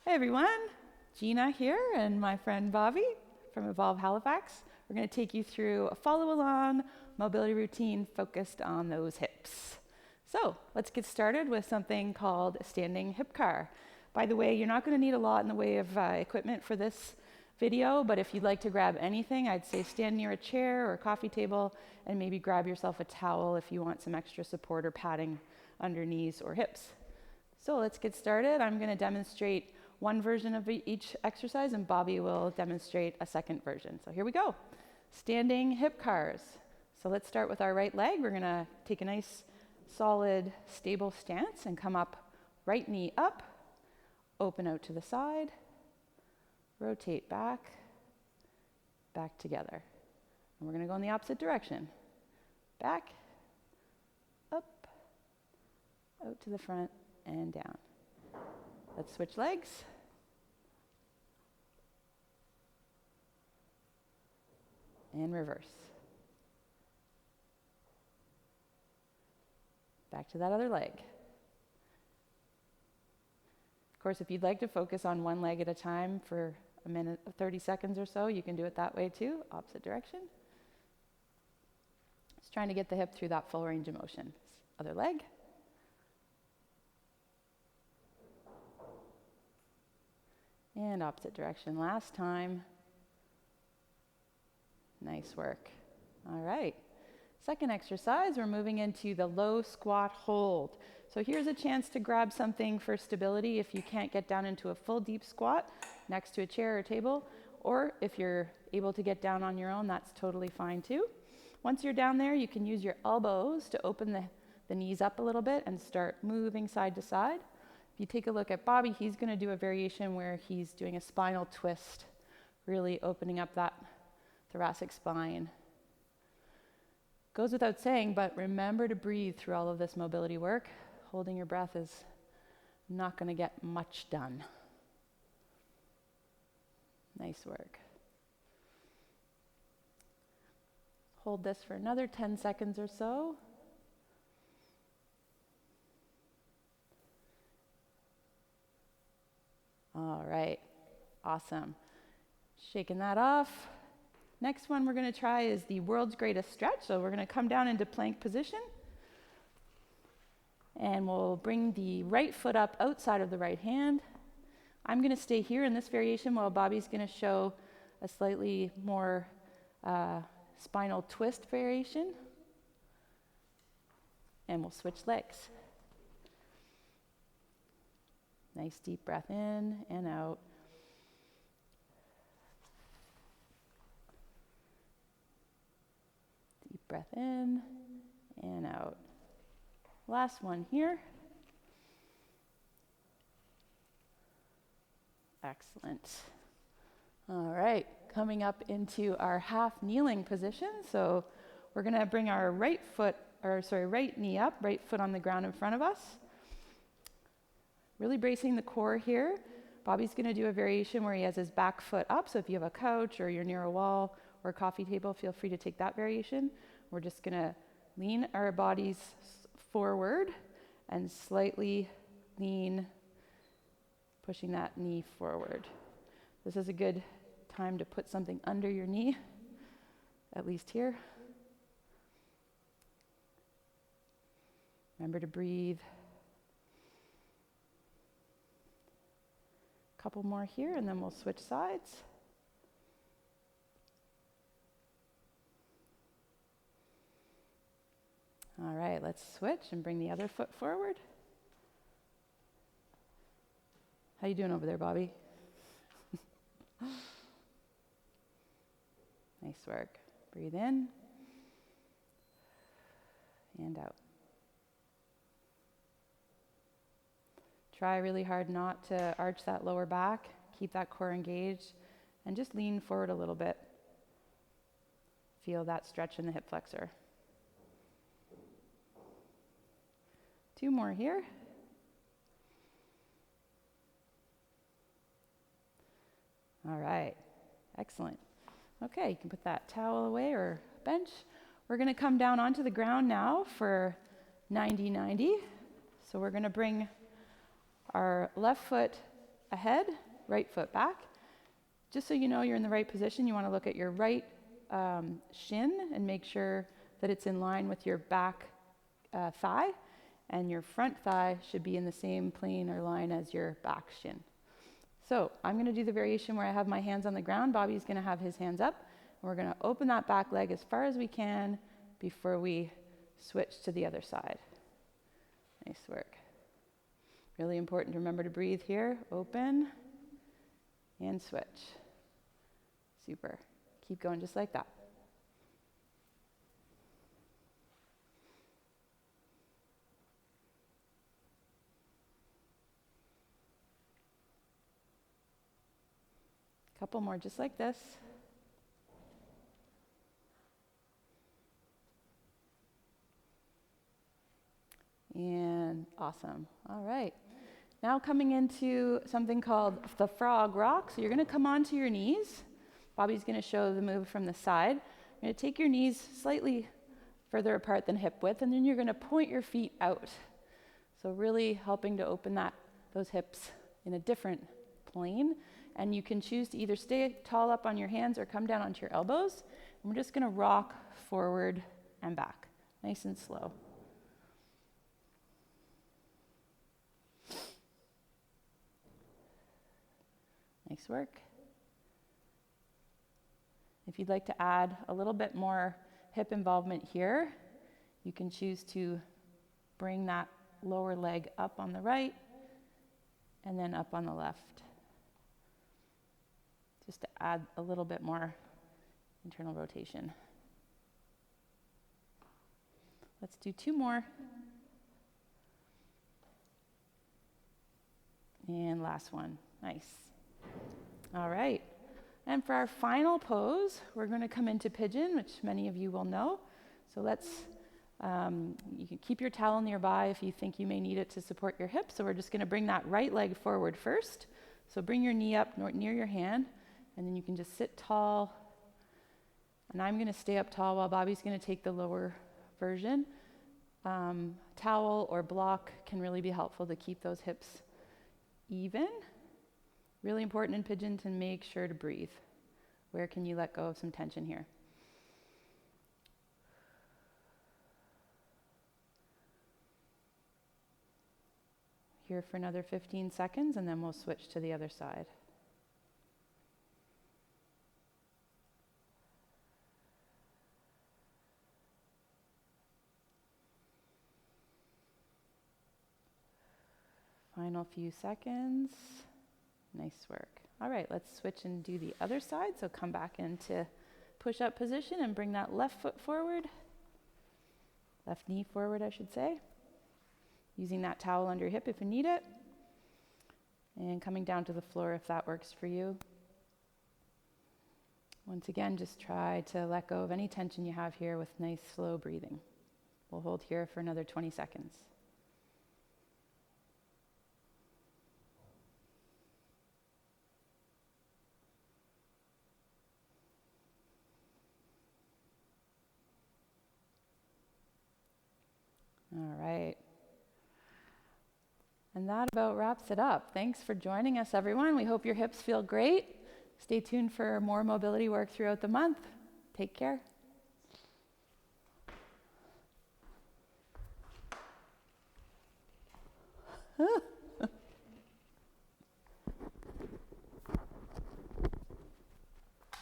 Hey everyone, Gina here and my friend Bobby from Evolve Halifax. We're going to take you through a follow-along mobility routine focused on those hips. So let's get started with something called a standing hip car. By the way, you're not going to need a lot in the way of equipment for this video, but if you'd like to grab anything, I'd say stand near a chair or a coffee table and maybe grab yourself a towel if you want some extra support or padding under knees or hips. So let's get started. I'm going to demonstrate one version of each exercise, and Bobby will demonstrate a second version. So here we go. Standing hip cars. So let's start with our right leg. We're going to take a nice, solid, stable stance and come up, right knee up, open out to the side, rotate back, back together. And we're going to go in the opposite direction. Back, up, out to the front, and down. Let's switch legs. And reverse. Back to that other leg. Of course, if you'd like to focus on one leg at a time for a minute, 30 seconds or so, you can do it that way too, opposite direction. Just trying to get the hip through that full range of motion. Other leg. And opposite direction last time. Nice work. All right. Second exercise, we're moving into the low squat hold. So here's a chance to grab something for stability if you can't get down into a full deep squat next to a chair or table, or if you're able to get down on your own, that's totally fine too. Once you're down there, you can use your elbows to open the knees up a little bit and start moving side to side. If you take a look at Bobby, he's going to do a variation where he's doing a spinal twist, really opening up that thoracic spine. Goes without saying, but remember to breathe through all of this mobility work. Holding your breath is not going to get much done. Nice work. Hold this for another 10 seconds or so. All right, awesome. Shaking that off. Next one we're going to try is the world's greatest stretch. So we're going to come down into plank position. And we'll bring the right foot up outside of the right hand. I'm going to stay here in this variation while Bobby's going to show a slightly more spinal twist variation. And we'll switch legs. Nice deep breath in and out. Deep breath in and out. Last one here. Excellent. All right, coming up into our half kneeling position. So we're going to bring our right knee up, right foot on the ground in front of us. Really bracing the core here. Bobby's going to do a variation where he has his back foot up. So if you have a couch or you're near a wall or a coffee table, feel free to take that variation. We're just going to lean our bodies forward and slightly lean, pushing that knee forward. This is a good time to put something under your knee, at least here. Remember to breathe. Couple more here, and then we'll switch sides. All right, let's switch and bring the other foot forward. How you doing over there, Bobby? Nice work. Breathe in and out. Try really hard not to arch that lower back. Keep that core engaged and just lean forward a little bit. Feel that stretch in the hip flexor. 2 more here. All right, excellent. Okay, you can put that towel away or bench. We're going to come down onto the ground now for 90-90. So we're going to bring our left foot ahead, right foot back. Just so you know you're in the right position, you want to look at your right shin and make sure that it's in line with your back thigh, and your front thigh should be in the same plane or line as your back shin. So I'm going to do the variation where I have my hands on the ground. Bobby's going to have his hands up. And we're going to open that back leg as far as we can before we switch to the other side. Nice work. Really important to remember to breathe here. Open and switch. Super. Keep going just like that. Couple more just like this. And awesome. All right. Now coming into something called the frog rock. So you're going to come onto your knees. Bobby's going to show the move from the side. You're going to take your knees slightly further apart than hip width, and then you're going to point your feet out. So really helping to open those hips in a different plane. And you can choose to either stay tall up on your hands or come down onto your elbows. And we're just going to rock forward and back, nice and slow. Nice work. If you'd like to add a little bit more hip involvement here, you can choose to bring that lower leg up on the right and then up on the left, just to add a little bit more internal rotation. Let's do 2 more. And last one. Nice. All right. And for our final pose, we're going to come into pigeon, which many of you will know. So you can keep your towel nearby if you think you may need it to support your hips. So we're just going to bring that right leg forward first. So bring your knee up near your hand, and then you can just sit tall. And I'm going to stay up tall while Bobby's going to take the lower version. Towel or block can really be helpful to keep those hips even. Really important in pigeon to make sure to breathe. Where can you let go of some tension here? Here for another 15 seconds, and then we'll switch to the other side. Final few seconds. Nice work. All right, let's switch and do the other side. So come back into push-up position and bring that left foot forward. Left knee forward, I should say. Using that towel under your hip if you need it. And coming down to the floor if that works for you. Once again, just try to let go of any tension you have here with nice, slow breathing. We'll hold here for another 20 seconds. All right. And that about wraps it up. Thanks for joining us, everyone. We hope your hips feel great. Stay tuned for more mobility work throughout the month. Take care.